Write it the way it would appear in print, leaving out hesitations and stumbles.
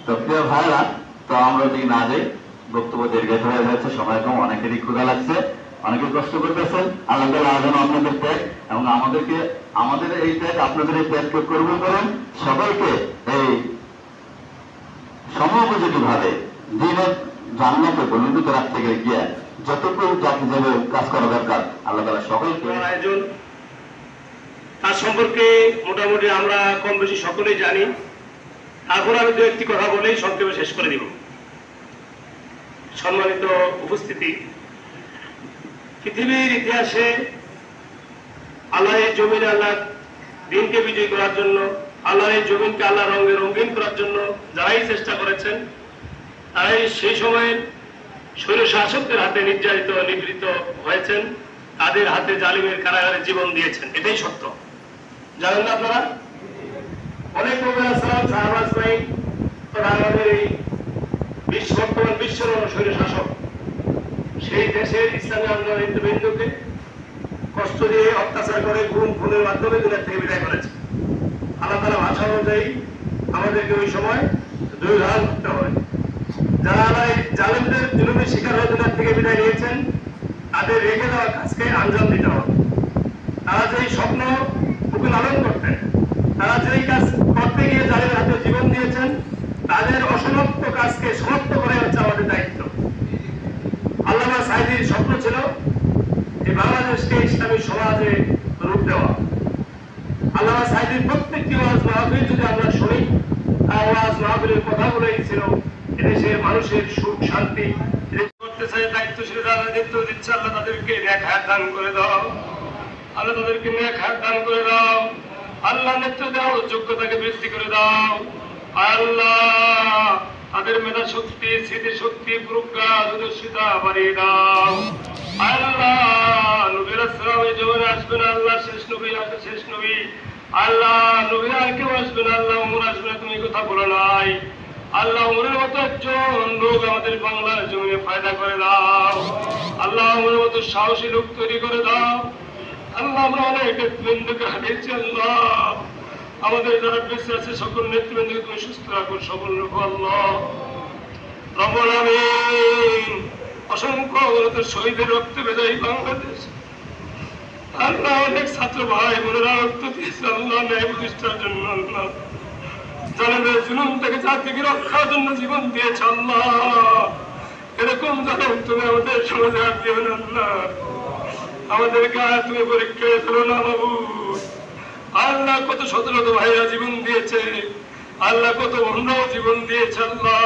তো প্রিয় ভাইরা, তো আমরা যদি না যাই, বক্তব্য দীর্ঘায়িত হয়ে যাচ্ছে, সময় কম, অনেকেরই ক্ষুধা লাগছে, অনেকে কষ্ট করতেছেন। আল্লাহ তাআলা যেন আপনাদের ত্যাগ এবং আমাদের এই ত্যাগ আপনাদের এই ত্যাগকে কবুল করেন। সকলকে এই সময়োপযোগী ভাবে দিনের জান্নাতে বর্ণিত রাখতে গিয়ে যতটুকু যাকে যাবে কাজ করা দরকার, আল্লাহ তাআলা সকলকে। আয়োজন তার সম্পর্কে মোটামুটি আমরা কম বেশি সকলেই জানি। তারপর আমি দু একটি কথা বলেই সংক্ষেপে শেষ করে দিব। সম্মানিত উপস্থিতি, পৃথিবীর ইতিহাসে আল্লাহর এই জমিনে আল্লাহ দিনকে বিজয়ী করার জন্য, আল্লাহর এই জমিনকে আল্লাহ রঙে রঙিন করার জন্য যারাই চেষ্টা করেছেন, তারাই সেই সময়ের স্বৈর শাসকদের হাতে নির্যাতিত নিপীড়িত হয়েছেন, তাদের হাতে জালিমের কারাগারে জীবন দিয়েছেন। এটাই সত্য। জানেন না আপনারা? অনেক আমাদের এই বর্তমান বিশ্বের স্বৈর শাসক সেই দেশের ইসলামী আন্দোলন নেতৃবৃন্দকে কষ্ট দিয়ে অত্যাচার করে গুম খুনের মাধ্যমে দুনিয়া থেকে বিদায় করেছে। আল্লাহ তাআলা ভাষা অনুযায়ী আমাদেরকে ওই সময় দুই ধারণ করতে হয়। যারা জালেমদের জুলুমের শিকার হয়ে দুনিয়া থেকে বিদায় নিয়েছেন, তাদের রেখে দেওয়া কাজকে আঞ্জাম দিতে হবে। তারা যেই স্বপ্ন বুকে লালন করতেন, তারা যেই কাজ করতে গিয়ে যাদের হাতে জীবন দিয়েছেন, তাদের অসমাপ্ত কাজকে সমাপ্ত করে হচ্ছে আমাদের দায়িত্ব। আল্লামা সাঈদীর স্বপ্ন ছিল এই বাংলাদেশকে ইসলামী সমাজে রূপ দেওয়া। আল্লামা সাঈদীর প্রত্যেকটি ওয়াজ মাহফিল যদি আমরা শুনি, তার ওয়াজ মাহফিলের কথাগুলোই ছিল এদেশের মানুষের সুখ শান্তি করতে চাই। দায়িত্বশীল যারা নেতৃত্ব দিচ্ছে, আল্লাহ তাদেরকে নেক হায়াত দান করে দাও। আল্লাহ তাদেরকে নেক হায়াত দান করে দাও। আল্লাহ নেতৃত্ব দেওয়ার যোগ্যতাকে বৃদ্ধি করে দাও। আল্লাহ তাদের মেধা শক্তি, স্মৃতি শক্তি, প্রজ্ঞা, দূরদর্শিতা বাড়িয়ে দাও। আল্লাহ নবীর আসসালাম এই জীবনে আসবেন, আল্লাহ শেষ নবী আসবে, শেষ নবী আল্লাহ নবীর আর কেউ আসবে না। আল্লাহ ওমর আসবে না, তুমি কথা বলো নাই। আল্লাহ ওমরের মতো একজন লোক আমাদের বাংলার জমিনে ফায়দা করে দাও। আল্লাহ ওমরের মতো সাহসী লোক তৈরি করে দাও। আল্লাহ আমরা অনেক নেতৃবৃন্দকে হারিয়েছি। আল্লাহ আমাদের যারা বেঁচে আছে সকল নেতৃবৃন্দকে তুমি সুস্থ রাখো, সবল রাখো। আল্লাহ রব্বুল আমিন, অসংখ্য শহীদের রক্তে ভেজা বাংলাদেশ, আল্লাহ অনেক ছাত্র ভাই বোনেরা রক্ত দিয়েছে আল্লাহ ন্যায় প্রতিষ্ঠার জন্য। আল্লাহ জালেমের জুলুম থেকে জাতিকে রক্ষার জন্য জীবন দিয়েছে। আল্লাহ এরকম জালেম তুমি আমাদের সমাজে আর দিও না। আল্লাহ আমাদেরকে আর তুমি পরীক্ষায় ফেলো না মাবুদ। আল্লাহ কত শত শত ভাইরা জীবন দিয়েছে, আল্লাহ কত বন্ধুরাও জীবন দিয়েছে। আল্লাহ